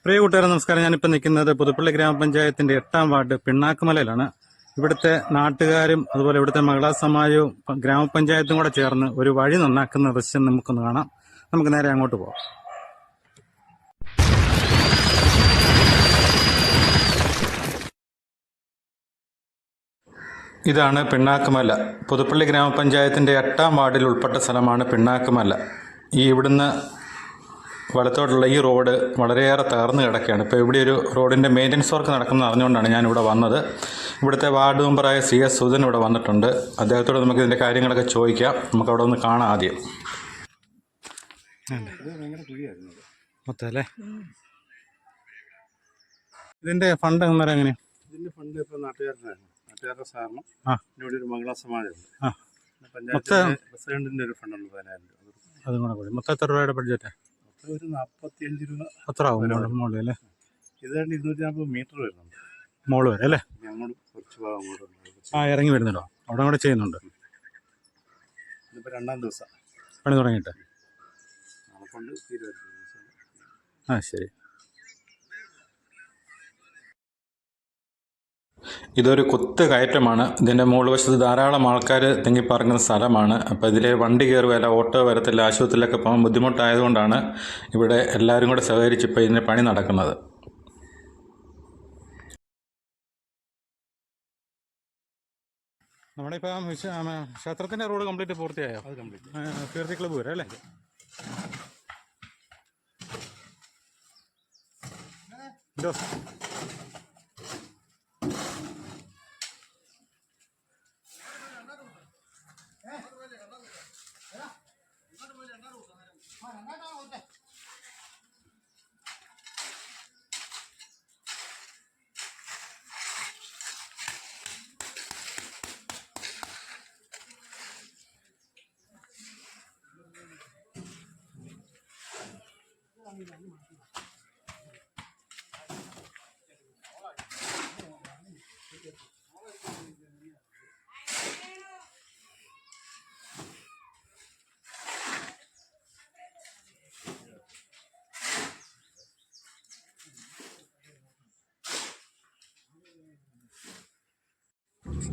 പ്രിയ കൂട്ടുകാരെ നമസ്കാരം. ഞാനിപ്പോൾ നിൽക്കുന്നത് പുതുപ്പള്ളി ഗ്രാമപഞ്ചായത്തിന്റെ 8ാം വാർഡ് പിണ്ണാക്കുമലയിലാണ്. ഇവിടുത്തെ നാട്ടുകാരും അതുപോലെ ഇവിടുത്തെ മഹിളാ സമാജവും ഗ്രാമപഞ്ചായത്തും കൂടെ ചേർന്ന് ഒരു വഴി നന്നാക്കുന്ന ദൃശ്യം നമുക്കൊന്ന് കാണാം. നമുക്ക് നേരെ അങ്ങോട്ട് പോകാം. ഇതാണ് പിണ്ണാക്കുമല. പുതുപ്പള്ളി ഗ്രാമപഞ്ചായത്തിന്റെ 8ാം വാർഡിൽ ഉൾപ്പെട്ട സ്ഥലമാണ് പിണ്ണാക്കുമല. ഇവിടുന്ന് വലത്തോട്ടുള്ള ഈ റോഡ് വളരെയേറെ തകർന്നു കിടക്കുകയാണ്. ഇപ്പോൾ ഇവിടെ ഒരു റോഡിൻ്റെ മെയിൻ്റനൻസ് വർക്ക് നടക്കുന്നത് അറിഞ്ഞുകൊണ്ടാണ് ഞാനിവിടെ വന്നത്. ഇവിടുത്തെ വാർഡ് മെമ്പറായ CS സുധൻ ഇവിടെ വന്നിട്ടുണ്ട്. അദ്ദേഹത്തോട് നമുക്ക് ഇതിൻ്റെ കാര്യങ്ങളൊക്കെ ചോദിക്കാം. നമുക്ക് അവിടെ ഒന്ന് കാണാം ആദ്യം. മൊത്തം അല്ലേ? ഇതിൻ്റെ ഫണ്ട് എന്ന് പറയാൻ എങ്ങനെയാണ്? ഇതിൻ്റെ ഫണ്ട് ഇപ്പോൾ നാട്ടുകാരുടെ സാറിന് ഇവിടെ ഒരു മഹിളാ സമാജമുണ്ട്. പഞ്ചായത്ത് പ്രസിഡന്റിൻ്റെ ഒരു ഫണ്ടുണ്ട് 10,000 രൂപ. അതും കൂടെ കൂടി മൊത്തം എത്ര രൂപയുടെ ബഡ്ജറ്റ്? ഒരു 45 രൂപ അത്ര ആവും മോള് അല്ലേ? ഇതാണ്ട് 240 മീറ്റർ വരുന്നുണ്ട് മോള് വരെ അല്ലേ? അങ്ങോട്ട് കുറച്ച് ഭാഗം അങ്ങോട്ട് ഇറങ്ങി വരുന്നുണ്ടോ? അവിടെ കൂടെ ചെയ്യുന്നുണ്ട്. ഇതിപ്പോൾ 2ാം ദിവസം പണി തുടങ്ങിയിട്ട്. നമുക്കൊണ്ട് 20 ദിവസം. ശരി. ഇതൊരു കുത്ത് കയറ്റമാണ്. ഇതിൻ്റെ മുകൾ വശത്ത് ധാരാളം ആൾക്കാർ തിങ്ങിപ്പറങ്ങുന്ന സ്ഥലമാണ്. അപ്പോൾ ഇതിലെ വണ്ടി കയറുകയല്ല, ഓട്ടോ വരത്തില്ല, ആശുപത്രിയിലൊക്കെ പോകാൻ ബുദ്ധിമുട്ടായതുകൊണ്ടാണ് ഇവിടെ എല്ലാവരും കൂടെ സഹകരിച്ച് ഇപ്പോൾ ഇതിൻ്റെ പണി നടക്കുന്നത്. നമ്മുടെ ഇപ്പം ക്ഷേത്രത്തിൻ്റെ റോഡ് കംപ്ലീറ്റ് പൂർത്തിയായോ? അത് കംപ്ലീറ്റ്. കീർത്തി ക്ലബ്ബ് വരെ അല്ലേ?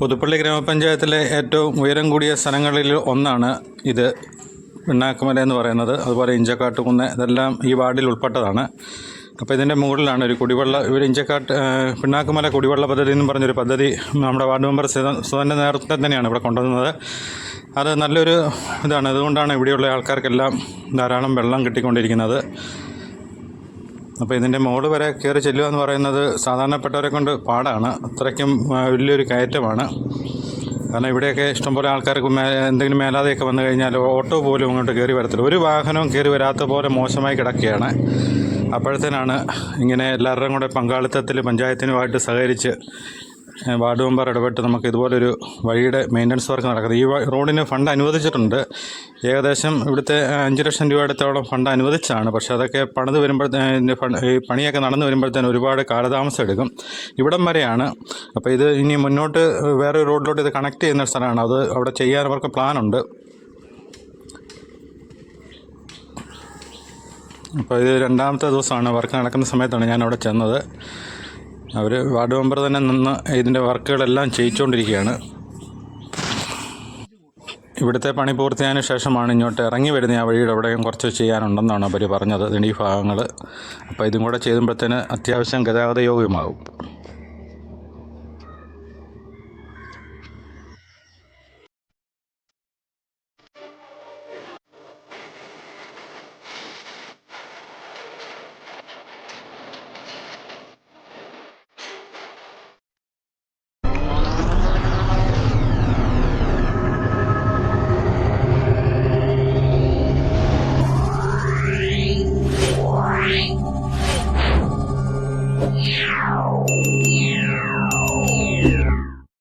പുതുപ്പള്ളി ഗ്രാമപഞ്ചായത്തിലെ ഏറ്റവും ഉയരം കൂടിയ സ്ഥലങ്ങളിൽ ഒന്നാണ് ഇത് പിണ്ണാക്കുമല എന്ന് പറയുന്നത്. അതുപോലെ ഇഞ്ചക്കാട്ടുകുന്ന്, ഇതെല്ലാം ഈ വാർഡിൽ ഉൾപ്പെട്ടതാണ്. അപ്പോൾ ഇതിൻ്റെ മുകളിലാണ് ഒരു കുടിവെള്ള പിണ്ണാക്കുമല കുടിവെള്ള പദ്ധതി എന്നും പറഞ്ഞൊരു പദ്ധതി നമ്മുടെ വാർഡ് മെമ്പർ സുധൻ്റെ നേതൃത്വത്തിൽ തന്നെയാണ് ഇവിടെ കൊണ്ടുവന്നത്. അത് നല്ലൊരു ഇതാണ്. അതുകൊണ്ടാണ് ഇവിടെയുള്ള ആൾക്കാർക്കെല്ലാം ധാരാളം വെള്ളം കിട്ടിക്കൊണ്ടിരിക്കുന്നത്. അപ്പോൾ ഇതിൻ്റെ മുകളിൽ വരെ കയറി ചെല്ലുക എന്ന് പറയുന്നത് സാധാരണപ്പെട്ടവരെ കൊണ്ട് പാടാണ്. അത്രയ്ക്കും വലിയൊരു കയറ്റമാണ്. കാരണം ഇവിടെയൊക്കെ ഇഷ്ടംപോലെ ആൾക്കാർക്ക് എന്തെങ്കിലും മേലാതെയൊക്കെ വന്നു കഴിഞ്ഞാൽ ഓട്ടോ പോലും അങ്ങോട്ട് കയറി വരത്തില്ല. ഒരു വാഹനവും കയറി വരാത്ത പോലെ മോശമായി കിടക്കുകയാണ്. അപ്പോഴത്തേനാണ് ഇങ്ങനെ എല്ലാവരുടെയും കൂടെ പങ്കാളിത്തത്തിൽ പഞ്ചായത്തിനുമായിട്ട് സഹകരിച്ച് വാർഡ് മെമ്പർ ഇടപെട്ട് നമുക്ക് ഇതുപോലൊരു വഴിയുടെ മെയിൻ്റനൻസ് വർക്ക് നടക്കുന്നത്. ഈ റോഡിന് ഫണ്ട് അനുവദിച്ചിട്ടുണ്ട്. ഏകദേശം ഇവിടുത്തെ 5 ലക്ഷം രൂപ അടുത്തോളം ഫണ്ട് അനുവദിച്ചാണ്. പക്ഷേ അതൊക്കെ പണിത് വരുമ്പോഴത്തേന് ഈ പണിയൊക്കെ നടന്നു വരുമ്പോഴത്തേന് ഒരുപാട് കാലതാമസം എടുക്കും. ഇവിടം വരെയാണ്. അപ്പോൾ ഇത് ഇനി മുന്നോട്ട് വേറെ റോഡിലോട്ട് ഇത് കണക്ട് ചെയ്യുന്ന സ്ഥലമാണ്. അത് അവിടെ ചെയ്യാൻ അവർക്ക് പ്ലാനുണ്ട്. അപ്പോൾ ഇത് 2ാമത്തെ ദിവസമാണ്. വർക്ക് നടക്കുന്ന സമയത്താണ് ഞാൻ അവിടെ ചെന്നത്. അവർ വാർഡ് മെമ്പർ തന്നെ നിന്ന് ഇതിൻ്റെ വർക്കുകളെല്ലാം ചെയ്യിച്ചുകൊണ്ടിരിക്കുകയാണ്. ഇവിടുത്തെ പണി പൂർത്തിയായതിനു ശേഷമാണ് ഇങ്ങോട്ട് ഇറങ്ങി വരുന്ന ആ വഴിയുടെ അവിടെയും കുറച്ച് ചെയ്യാനുണ്ടെന്നാണ് അവർ പറഞ്ഞത്, ഈ ഭാഗങ്ങൾ. അപ്പോൾ ഇതും കൂടെ ചെയ്യുമ്പോഴത്തേന് അത്യാവശ്യം ഗതാഗത യോഗ്യമാകും.